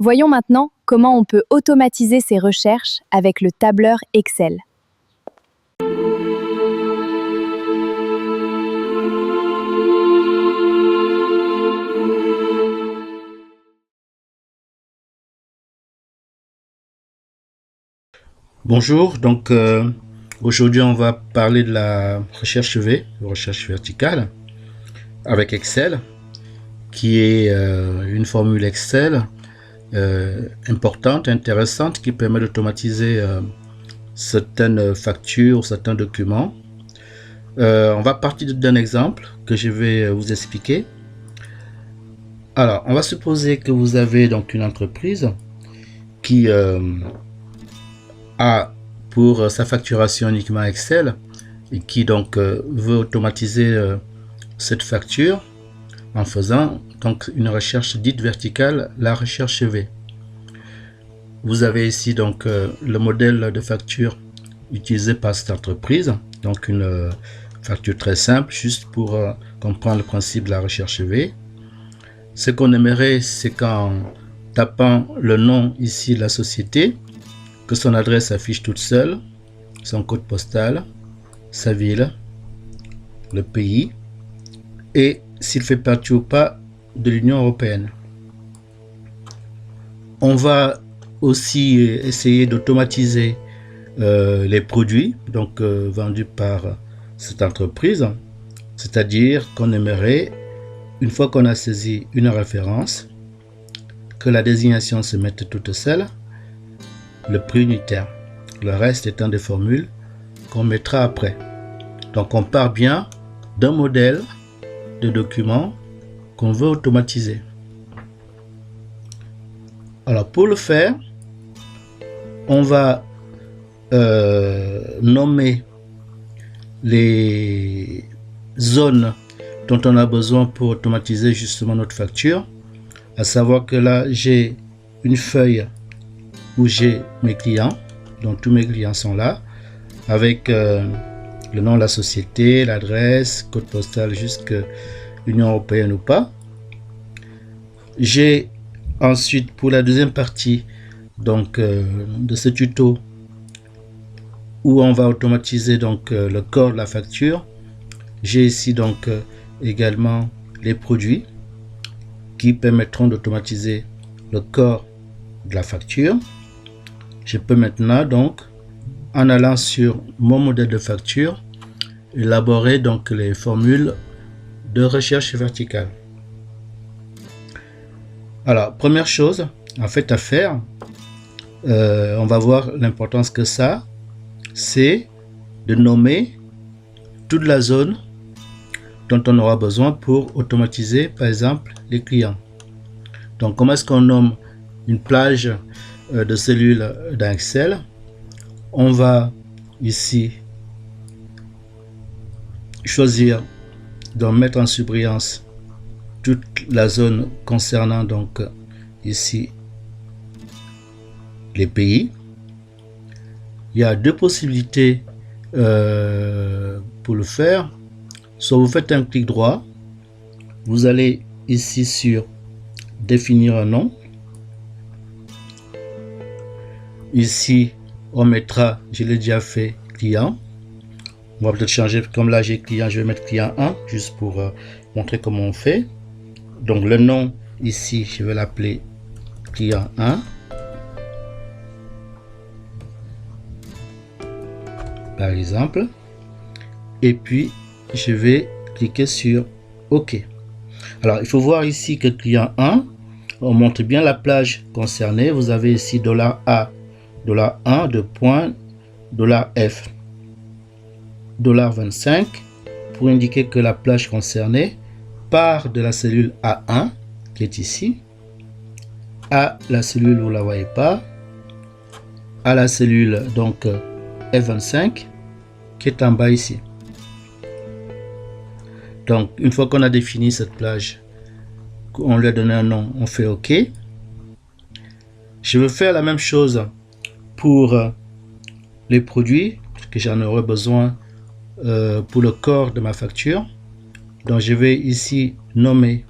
Voyons maintenant comment on peut automatiser ces recherches avec le tableur Excel. Bonjour, aujourd'hui on va parler de la recherche V, recherche verticale, avec Excel, qui est une formule Excel importante, intéressante, qui permet d'automatiser certaines factures, certains documents. On va partir d'un exemple que je vais vous expliquer. Alors, on va supposer que vous avez donc une entreprise qui a pour sa facturation uniquement Excel et qui donc veut automatiser cette facture en faisant donc une recherche dite verticale, la recherche V. Vous avez ici donc le modèle de facture utilisé par cette entreprise, donc une facture très simple, juste pour comprendre le principe de la recherche V. Ce qu'on aimerait, c'est qu'en tapant le nom ici de la société, que son adresse affiche toute seule, son code postal, sa ville, le pays et s'il fait partie ou pas de l'Union européenne. On va aussi essayer d'automatiser les produits donc vendus par cette entreprise, c'est-à-dire qu'on aimerait, une fois qu'on a saisi une référence, que la désignation se mette toute seule, le prix unitaire, le reste étant des formules qu'on mettra après. Donc on part bien d'un modèle de document qu'on veut automatiser. Alors pour le faire, on va nommer les zones dont on a besoin pour automatiser justement notre facture, à savoir que là j'ai une feuille où j'ai mes clients, donc tous mes clients sont là, avec le nom de la société, l'adresse, code postal jusqu'à l'Union européenne ou pas. J'ai ensuite pour la deuxième partie donc de ce tuto où on va automatiser donc le corps de la facture, j'ai ici donc également les produits qui permettront d'automatiser le corps de la facture. Je peux maintenant donc, en allant sur mon modèle de facture, élaborer donc les formules de recherche verticale. Alors, première chose en fait à faire, on va voir l'importance que ça, c'est de nommer toute la zone dont on aura besoin pour automatiser par exemple les clients. Donc comment est-ce qu'on nomme une plage de cellules dans Excel? On va ici choisir de mettre en surbrillance toute la zone concernant donc ici les pays. Il y a deux possibilités pour le faire. Soit vous faites un clic droit, vous allez ici sur définir un nom. Ici, on mettra, je l'ai déjà fait, client. On va peut-être changer, comme là j'ai client, je vais mettre client 1, juste pour montrer comment on fait. Donc le nom, ici, je vais l'appeler client 1. Par exemple. Et puis, je vais cliquer sur OK. Alors, il faut voir ici que client 1, on montre bien la plage concernée. Vous avez ici $A, $1, de point, $F, $25 pour indiquer que la plage concernée part de la cellule A1 qui est ici, à la cellule, vous ne la voyez pas, à la cellule donc F25 qui est en bas ici. Donc une fois qu'on a défini cette plage, on lui a donné un nom, on fait OK. Je veux faire la même chose pour les produits que j'en aurai besoin pour le corps de ma facture. Donc je vais ici nommer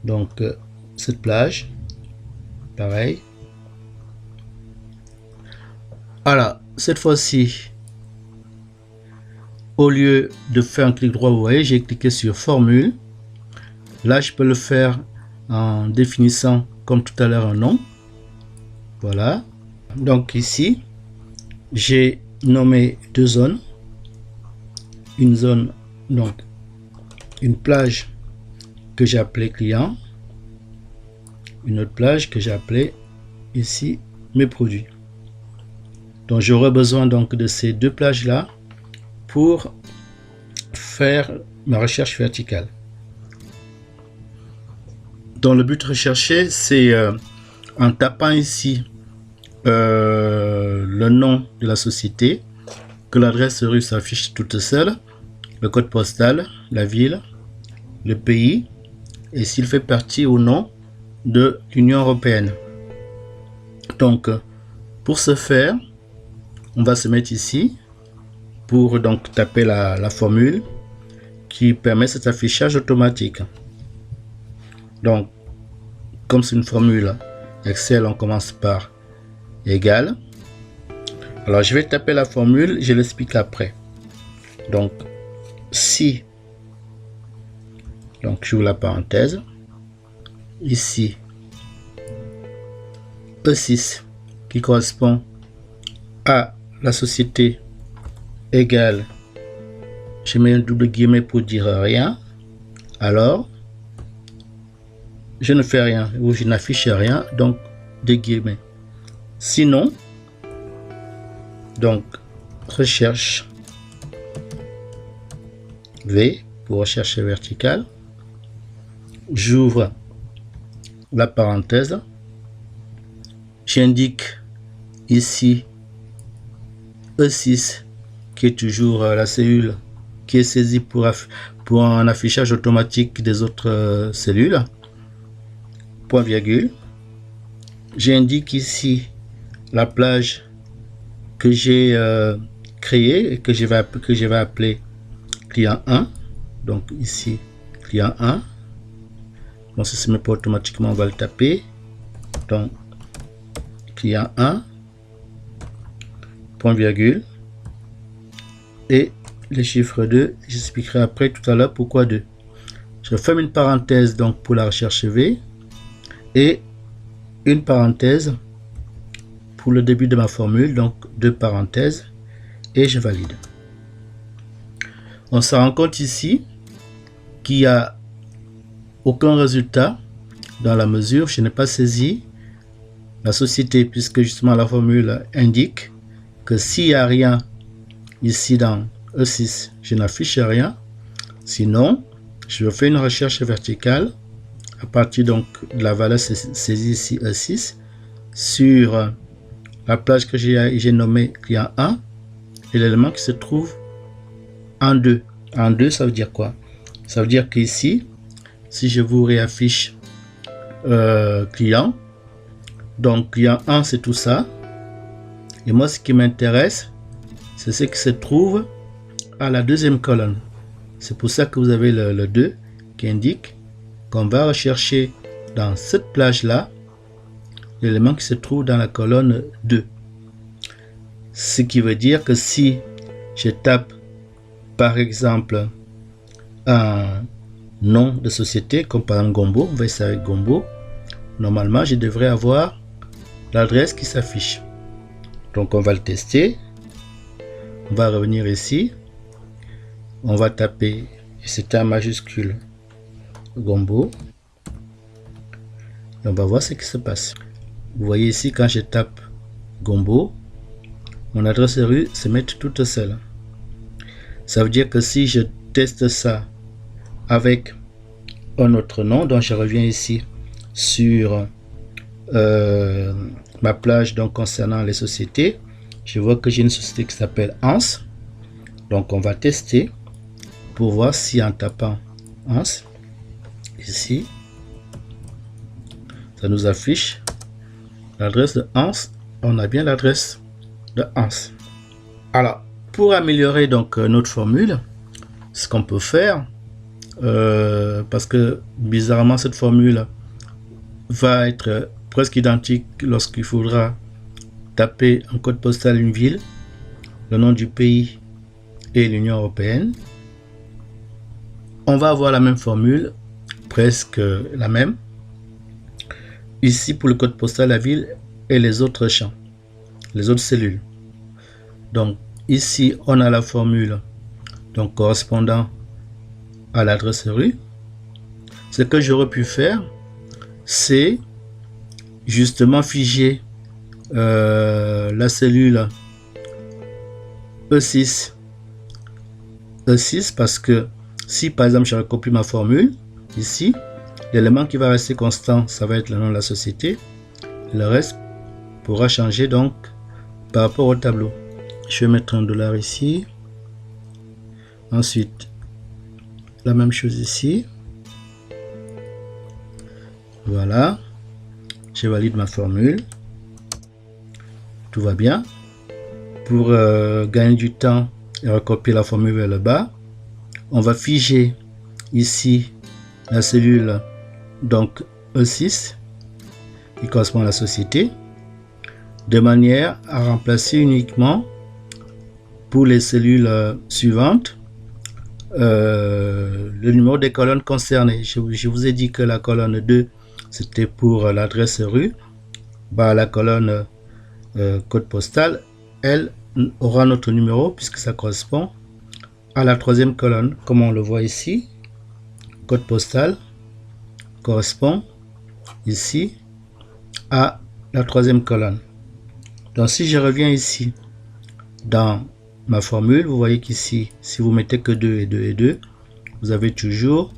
donc cette plage, pareil, Alors, cette fois-ci, au lieu de faire un clic droit, vous voyez, j'ai cliqué sur formule. Là, je peux le faire en définissant, comme tout à l'heure, un nom. Voilà. Donc ici, j'ai nommé deux zones. Une zone, donc une plage que j'ai appelée client. Une autre plage que j'ai appelée ici mes produits. Donc j'aurai besoin donc de ces deux plages là pour faire ma recherche verticale. Donc le but recherché, c'est en tapant ici le nom de la société, que l'adresse rue s'affiche toute seule, le code postal, la ville, le pays et s'il fait partie ou non de l'Union européenne. Donc pour ce faire, on va se mettre ici pour donc taper la formule qui permet cet affichage automatique. Donc comme c'est une formule Excel, on commence par égal. Alors je vais taper la formule, je l'explique après. Donc si, donc j'ouvre la parenthèse, ici E6 qui correspond à la société égale, je mets un double guillemets pour dire rien, alors je ne fais rien ou je n'affiche rien, donc des guillemets. Sinon, donc recherche V pour recherche verticale, j'ouvre la parenthèse, j'indique ici E6 qui est toujours la cellule qui est saisie pour un affichage automatique des autres cellules, point virgule. J'indique ici la plage que j'ai créée et que je vais appeler client 1. Donc ici client 1. Bon, ça se met pas automatiquement, on va le taper. Donc client 1, point virgule, et les chiffres 2, j'expliquerai après tout à l'heure pourquoi 2. Je ferme une parenthèse donc pour la recherche V et une parenthèse pour le début de ma formule, donc deux parenthèses, et je valide. On se rend compte ici qu'il n'y a aucun résultat dans la mesure où je n'ai pas saisi la société, puisque justement la formule indique que s'il n'y a rien ici dans E6, je n'affiche rien. Sinon, je fais une recherche verticale à partir donc de la valeur saisie ici E6 sur la plage que j'ai nommée client 1 et l'élément qui se trouve en 2. En 2, ça veut dire quoi? Ça veut dire qu'ici, si je vous réaffiche client, donc client 1 c'est tout ça, et moi ce qui m'intéresse c'est ce qui se trouve à la deuxième colonne. C'est pour ça que vous avez le 2 qui indique qu'on va rechercher dans cette plage là l'élément qui se trouve dans la colonne 2. Ce qui veut dire que si je tape par exemple un nom de société comme par exemple Gombo, on va essayer avec Gombo, normalement je devrais avoir l'adresse qui s'affiche. Donc on va le tester, on va revenir ici, on va taper, et c'est un majuscule, Gombo, et on va voir ce qui se passe. Vous voyez ici quand je tape Gombo, mon adresse rue se met toute seule. Ça veut dire que si je teste ça avec un autre nom, donc je reviens ici sur ma plage donc concernant les sociétés, je vois que j'ai une société qui s'appelle Hans. Donc on va tester pour voir si en tapant Hans ici, ça nous affiche l'adresse de Hans. On a bien l'adresse de Hans. Alors pour améliorer donc notre formule, ce qu'on peut faire, parce que bizarrement cette formule va être presque identique lorsqu'il faudra taper en code postal une ville, le nom du pays et l'Union européenne. On va avoir la même formule, presque la même. Ici, pour le code postal, la ville et les autres champs, les autres cellules. Donc, ici, on a la formule donc correspondant à l'adresse rue. Ce que j'aurais pu faire, c'est justement figer la cellule E6 parce que si par exemple je recopie ma formule ici, l'élément qui va rester constant, ça va être le nom de la société. Le reste pourra changer donc par rapport au tableau. Je vais mettre $1 ici. Ensuite, la même chose ici. Voilà. Je valide ma formule. Tout va bien. Pour gagner du temps et recopier la formule vers le bas, on va figer ici la cellule donc E6 qui correspond à la société, de manière à remplacer uniquement pour les cellules suivantes le numéro des colonnes concernées. Je vous ai dit que la colonne 2 c'était pour l'adresse rue. La colonne code postal, elle aura notre numéro puisque ça correspond à la troisième colonne, comme on le voit ici. Code postal correspond ici à la troisième colonne. Donc si je reviens ici dans ma formule, vous voyez qu'ici, si vous mettez que 2 et 2 et 2, vous avez toujours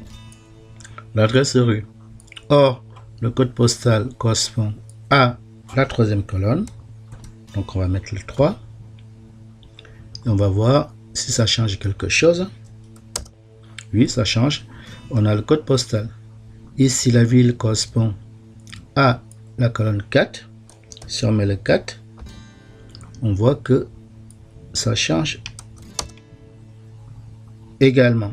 l'adresse rue. Or, le code postal correspond à la troisième colonne. Donc on va mettre le 3. Et on va voir si ça change quelque chose. Oui, ça change. On a le code postal. Ici, la ville correspond à la colonne 4. Si on met le 4, on voit que ça change également.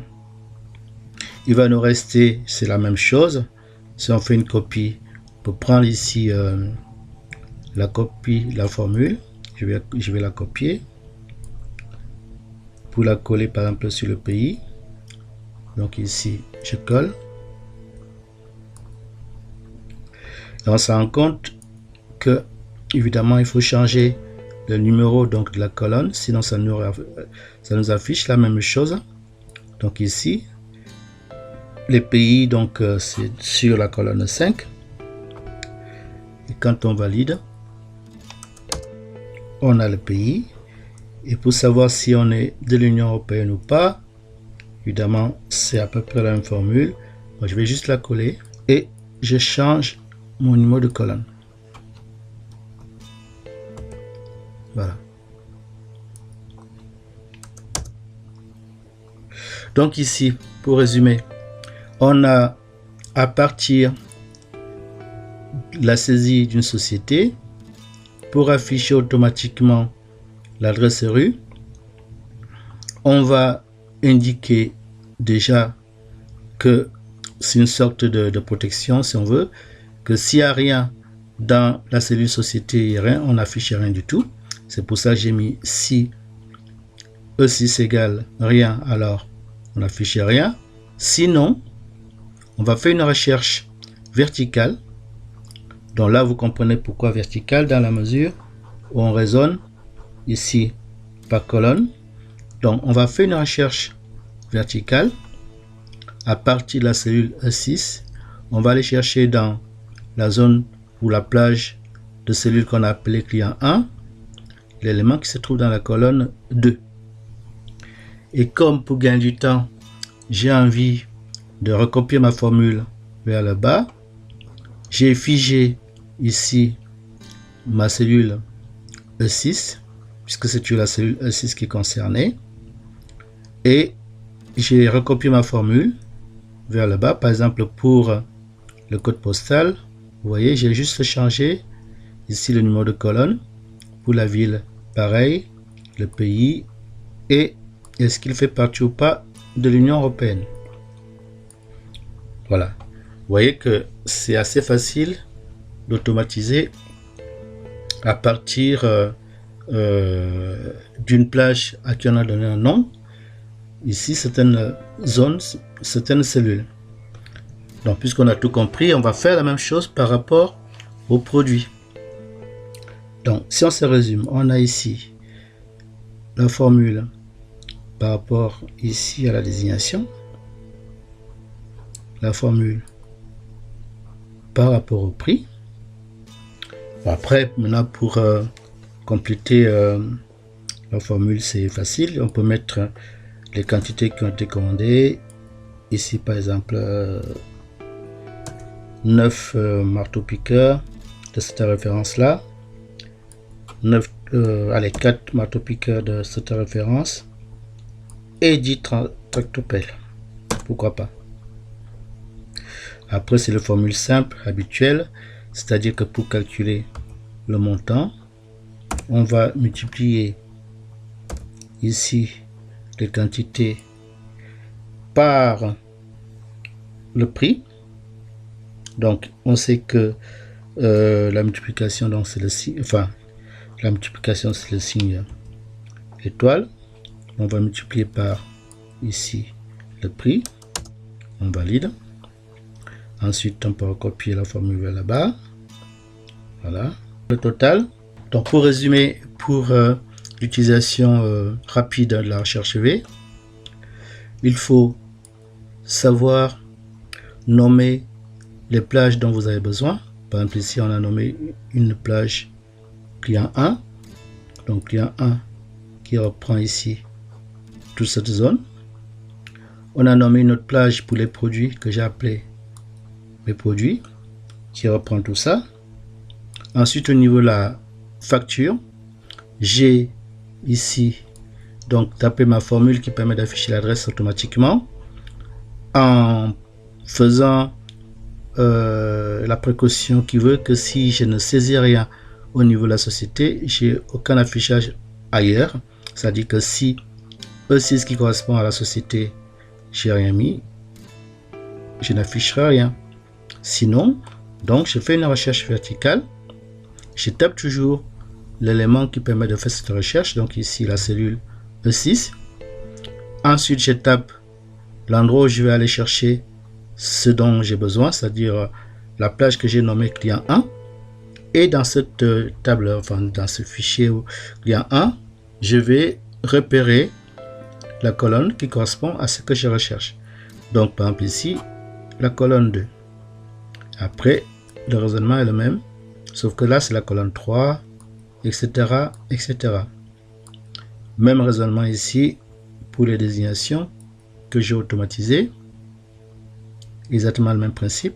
Il va nous rester, c'est la même chose. Si on fait une copie, pour prendre ici la copie, la formule, je vais la copier pour la coller par exemple sur le pays. Donc ici, je colle. Et on se rend compte que évidemment il faut changer le numéro donc de la colonne, sinon ça nous affiche la même chose. Donc ici, les pays, donc c'est sur la colonne 5. Et quand on valide, on a le pays. Et pour savoir si on est de l'Union européenne ou pas, évidemment, c'est à peu près la même formule. Moi, je vais juste la coller et je change mon numéro de colonne. Voilà. Donc ici, pour résumer, on a à partir de la saisie d'une société pour afficher automatiquement l'adresse rue, on va indiquer déjà que c'est une sorte de protection si on veut, que s'il n'y a rien dans la cellule société, on n'affiche rien du tout. C'est pour ça que j'ai mis si E6 égale rien, alors on n'affiche rien. Sinon, on va faire une recherche verticale. Donc là, vous comprenez pourquoi verticale, dans la mesure où on raisonne ici par colonne. Donc, on va faire une recherche verticale à partir de la cellule E6. On va aller chercher dans la zone ou la plage de cellules qu'on a appelé client 1, l'élément qui se trouve dans la colonne 2. Et comme pour gagner du temps, j'ai envie de recopier ma formule vers le bas, j'ai figé ici ma cellule E6, puisque c'est la cellule E6 qui est concernée, et j'ai recopié ma formule vers le bas. Par exemple, pour le code postal, vous voyez, j'ai juste changé ici le numéro de colonne. Pour la ville, pareil, le pays, et est-ce qu'il fait partie ou pas de l'Union européenne. Voilà. Vous voyez que c'est assez facile d'automatiser à partir d'une plage à qui on a donné un nom. Ici, certaines zones, certaines cellules. Donc, puisqu'on a tout compris, on va faire la même chose par rapport au produit. Donc, si on se résume, on a ici la formule par rapport ici à la désignation, la formule par rapport au prix. Après, maintenant, pour compléter la formule, c'est facile. On peut mettre les quantités qui ont été commandées. Ici, par exemple, 9 marteaux-piqueurs de cette référence-là. 4 marteaux-piqueurs de cette référence. Et 10 tractopelles. Pourquoi pas? Après, c'est la formule simple, habituelle. C'est-à-dire que pour calculer le montant, on va multiplier ici les quantités par le prix. Donc, on sait que la multiplication, donc c'est le signe, enfin, la multiplication c'est le signe étoile. On va multiplier par ici le prix. On valide. Ensuite, on peut recopier la formule vers là-bas. Voilà. Le total. Donc, pour résumer, pour l'utilisation rapide de la recherche V, il faut savoir nommer les plages dont vous avez besoin. Par exemple, ici, on a nommé une plage client 1. Donc, client 1 qui reprend ici toute cette zone. On a nommé une autre plage pour les produits que j'ai appelé mes produits, qui reprend tout ça. Ensuite, au niveau de la facture, j'ai ici donc tapé ma formule qui permet d'afficher l'adresse automatiquement en faisant la précaution qui veut que si je ne saisis rien au niveau de la société, j'ai aucun affichage ailleurs. C'est-à-dire que si E6 qui correspond à la société, j'ai rien mis, je n'afficherai rien. Sinon, donc je fais une recherche verticale, je tape toujours l'élément qui permet de faire cette recherche, donc ici la cellule E6. Ensuite, je tape l'endroit où je vais aller chercher ce dont j'ai besoin, c'est-à-dire la plage que j'ai nommée client 1. Et dans cette table, enfin dans ce fichier client 1, je vais repérer la colonne qui correspond à ce que je recherche. Donc par exemple ici, la colonne 2. Après, le raisonnement est le même, sauf que là c'est la colonne 3, etc., etc. Même raisonnement ici pour les désignations que j'ai automatisées. Exactement le même principe.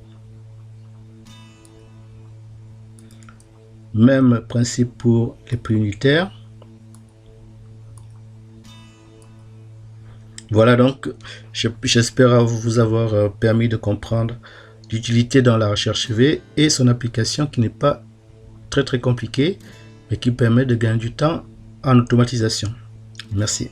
Même principe pour les prix unitaires. Voilà donc, j'espère vous avoir permis de comprendre l'utilité dans la recherche V et son application qui n'est pas très compliquée, mais qui permet de gagner du temps en automatisation. Merci.